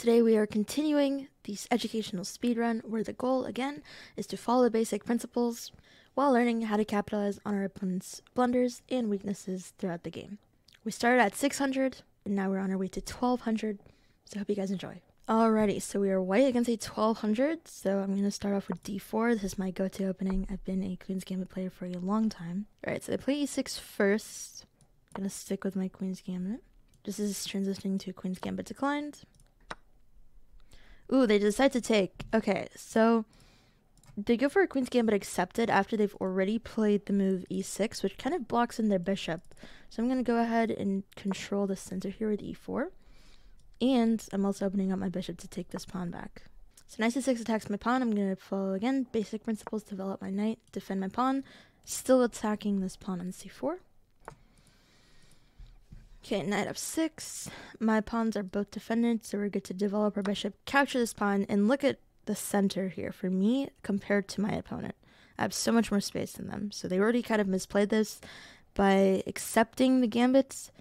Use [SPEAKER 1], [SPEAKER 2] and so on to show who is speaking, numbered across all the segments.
[SPEAKER 1] Today we are continuing this educational speedrun where the goal, again, is to follow the basic principles while learning how to capitalize on our opponent's blunders and weaknesses throughout the game. We started at 600, and now we're on our way to 1200, so I hope you guys enjoy. Alrighty, so we are white against a 1200, so I'm going to start off with d4. This is my go-to opening. I've been a Queen's Gambit player for a long time. Alright, so I play e6 first. I'm going to stick with my Queen's Gambit. This is transitioning to Queen's Gambit declined. Ooh, they decide to take. Okay, so they go for a Queen's Gambit accepted after they've already played the move e6, which kind of blocks in their bishop. So I'm going to go ahead and control the center here with e4. And I'm also opening up my bishop to take this pawn back. So knight c6 attacks my pawn. I'm going to follow, again, basic principles, develop my knight, defend my pawn, still attacking this pawn on c4. Okay, knight f6. My pawns are both defended, so we're good to develop our bishop, capture this pawn, and look at the center here for me compared to my opponent. I have so much more space than them, so they already kind of misplayed this by accepting the gambits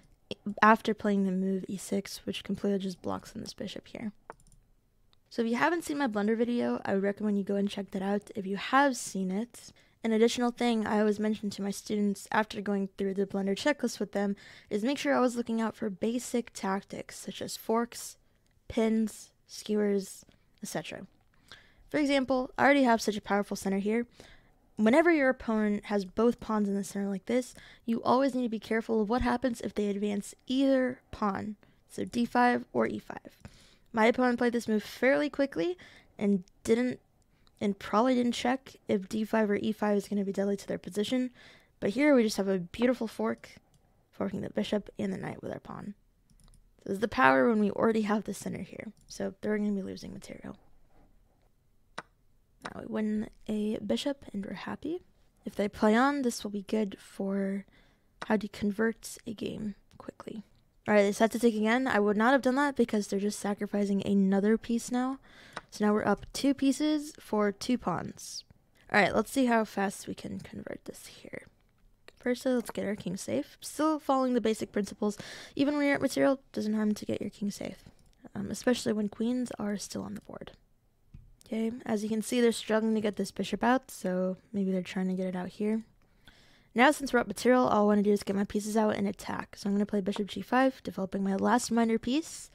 [SPEAKER 1] after playing the move e6, which completely just blocks in this bishop here. So if you haven't seen my blunder video, I would recommend you go and check that out. If you have seen it, an additional thing I always mention to my students after going through the blunder checklist with them is make sure I was looking out for basic tactics such as forks, pins, skewers, etc. For example, I already have such a powerful center here. Whenever your opponent has both pawns in the center like this, you always need to be careful of what happens if they advance either pawn, so d5 or e5. My opponent played this move fairly quickly and probably didn't check if d5 or e5 is going to be deadly to their position. But here we just have a beautiful forking the bishop and the knight with our pawn. So this is the power when we already have the center here. So they're going to be losing material. Now we win a bishop and we're happy. If they play on, this will be good for how to convert a game quickly. Alright, they decide to take again. I would not have done that because they're just sacrificing another piece now. So now we're up 2 pieces for 2 pawns. Alright, let's see how fast we can convert this here. First, let's get our king safe. Still following the basic principles. Even when you're at material, doesn't harm to get your king safe. Especially when queens are still on the board. Okay, as you can see, they're struggling to get this bishop out, so maybe they're trying to get it out here. Now, since we're up material, all I want to do is get my pieces out and attack. So I'm going to play bishop g5, developing my last minor piece,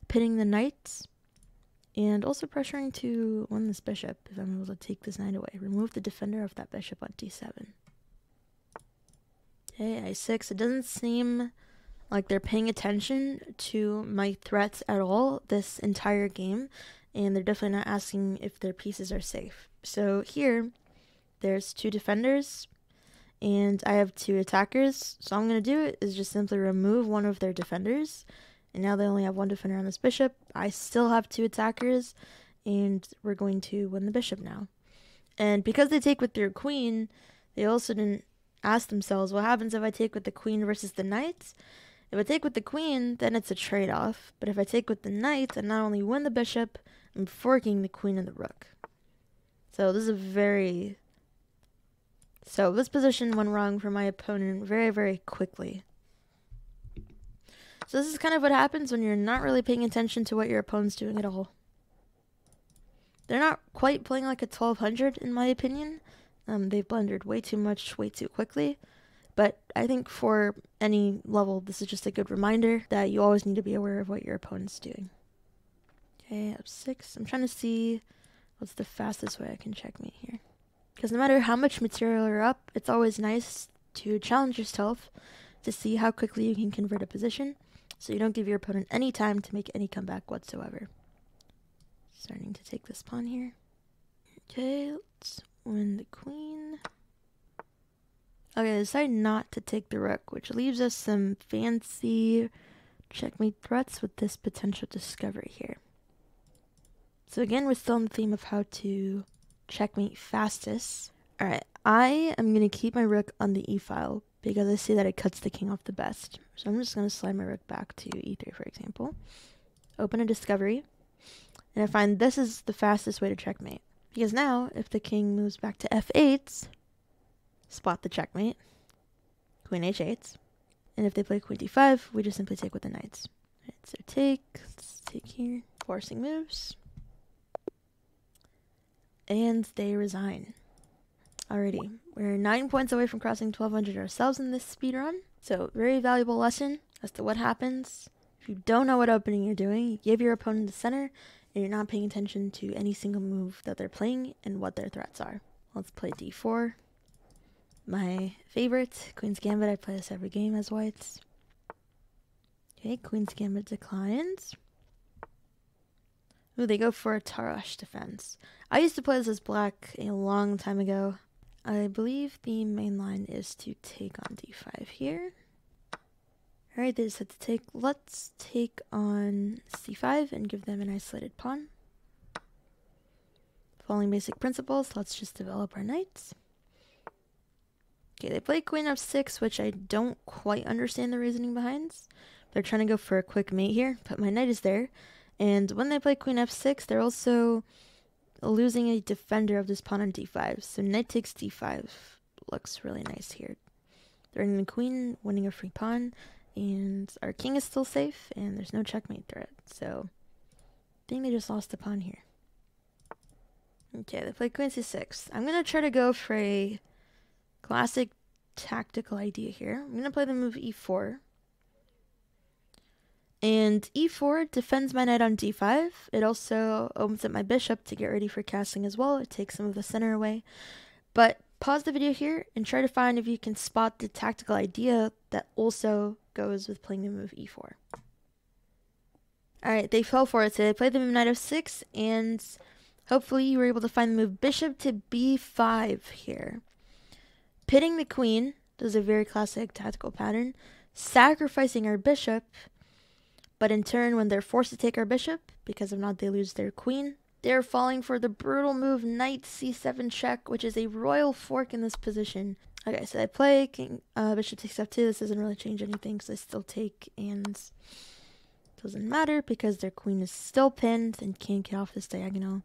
[SPEAKER 1] pinning the knight, and also pressuring to win this bishop if I'm able to take this knight away. Remove the defender of that bishop on d7. Okay, a6. It doesn't seem like they're paying attention to my threats at all this entire game, and they're definitely not asking if their pieces are safe. So here, there's 2 defenders, and I have 2 attackers. So all I'm going to do is just simply remove one of their defenders. And now they only have 1 defender on this bishop. I still have 2 attackers, and we're going to win the bishop now. And because they take with their queen, they also didn't ask themselves, what happens if I take with the queen versus the knight? If I take with the queen, then it's a trade-off. But if I take with the knight, I not only win the bishop, I'm forking the queen and the rook. So this is So this position went wrong for my opponent very, very quickly. So this is kind of what happens when you're not really paying attention to what your opponent's doing at all. They're not quite playing like a 1200 in my opinion. They've blundered way too much, way too quickly. But I think for any level, this is just a good reminder that you always need to be aware of what your opponent's doing. Okay, f6. I'm trying to see what's the fastest way I can checkmate here. Because no matter how much material you're up, it's always nice to challenge yourself to see how quickly you can convert a position, so you don't give your opponent any time to make any comeback whatsoever. Starting to take this pawn here. Okay, let's win the queen. Okay, I decided not to take the rook, which leaves us some fancy checkmate threats with this potential discovery here. So again, we're still on the theme of how to checkmate fastest. Alright, I am going to keep my rook on the e-file because I see that it cuts the king off the best. So I'm just going to slide my rook back to e3, for example. Open a discovery. And I find this is the fastest way to checkmate. Because now, if the king moves back to f8, spot the checkmate. Queen h8. And if they play queen d5, we just simply take with the knights. Alright, so let's take here. forcing moves. And they resign. Alrighty, we're 9 points away from crossing 1200 ourselves in this speedrun. So, very valuable lesson as to what happens if you don't know what opening you're doing. You give your opponent the center, and you're not paying attention to any single move that they're playing and what their threats are. Let's play d4. My favorite, Queen's Gambit. I play this every game as whites. Okay, Queen's Gambit declines. Ooh, they go for a Tarash defense. I used to play this as black a long time ago. I believe the main line is to take on d5 here. Alright, they decided to take. Let's take on c5 and give them an isolated pawn. Following basic principles, let's just develop our knights. Okay, they play queen f6, which I don't quite understand the reasoning behind. They're trying to go for a quick mate here, but my knight is there. And when they play queen f6, they're also losing a defender of this pawn on d5. So knight takes d5 looks really nice here. They're in the queen, winning a free pawn, and our king is still safe, and there's no checkmate threat. So I think they just lost a pawn here. Okay, they play queen c6. I'm going to try to go for a classic tactical idea here. I'm going to play the move e4. And e4 defends my knight on d5. It also opens up my bishop to get ready for castling as well. It takes some of the center away. But pause the video here and try to find if you can spot the tactical idea that also goes with playing the move e4. Alright, they fell for it. So they played the move knight f6, and hopefully you were able to find the move bishop to b5 here. Pitting the queen, this is a very classic tactical pattern, sacrificing our bishop. But in turn, when they're forced to take our bishop, because if not they lose their queen, they're falling for the brutal move knight c7 check, which is a royal fork in this position. Okay, so I play king, bishop takes f2. This doesn't really change anything because I still take, and it doesn't matter because their queen is still pinned and can't get off this diagonal.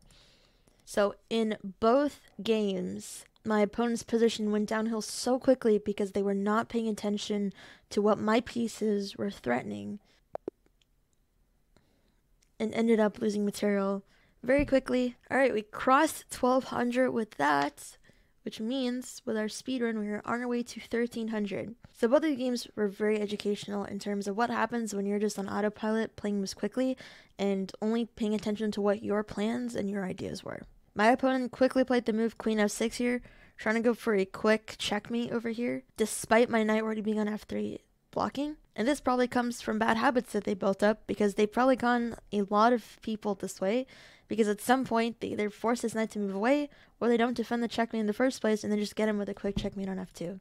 [SPEAKER 1] So in both games, my opponent's position went downhill so quickly because they were not paying attention to what my pieces were threatening, and ended up losing material very quickly. Alright, we crossed 1200 with that, which means with our speedrun we are on our way to 1300. So both of the games were very educational in terms of what happens when you're just on autopilot playing moves quickly and only paying attention to what your plans and your ideas were. My opponent quickly played the move queen f6 here, trying to go for a quick checkmate over here, despite my knight already being on f3 blocking. And this probably comes from bad habits that they built up, because they've probably gone a lot of people this way, because at some point they either force his knight to move away, or they don't defend the checkmate in the first place and then just get him with a quick checkmate on f2.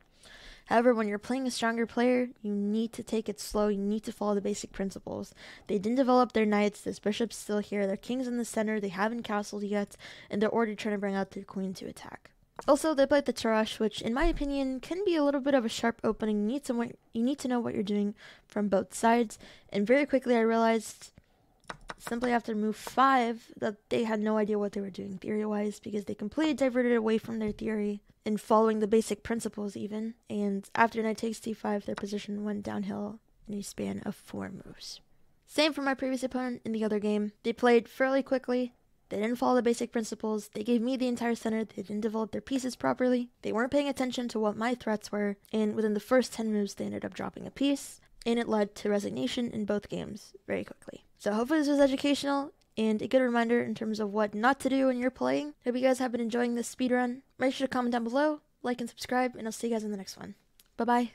[SPEAKER 1] However, when you're playing a stronger player, you need to take it slow, you need to follow the basic principles. They didn't develop their knights, this bishop's still here, their king's in the center, they haven't castled yet, and they're already trying to bring out their queen to attack. Also, they played the Tarash, which in my opinion can be a little bit of a sharp opening. You need to know what you're doing from both sides. And very quickly I realized, simply after move 5, that they had no idea what they were doing theory-wise, because they completely diverted away from their theory and following the basic principles even. And after knight takes d5, their position went downhill in a span of 4 moves. Same for my previous opponent in the other game. They played fairly quickly. They didn't follow the basic principles. They gave me the entire center. They didn't develop their pieces properly. They weren't paying attention to what my threats were. And within the first 10 moves, they ended up dropping a piece. And it led to resignation in both games very quickly. So hopefully this was educational and a good reminder in terms of what not to do when you're playing. Hope you guys have been enjoying this speedrun. Make sure to comment down below, like and subscribe, and I'll see you guys in the next one. Bye-bye.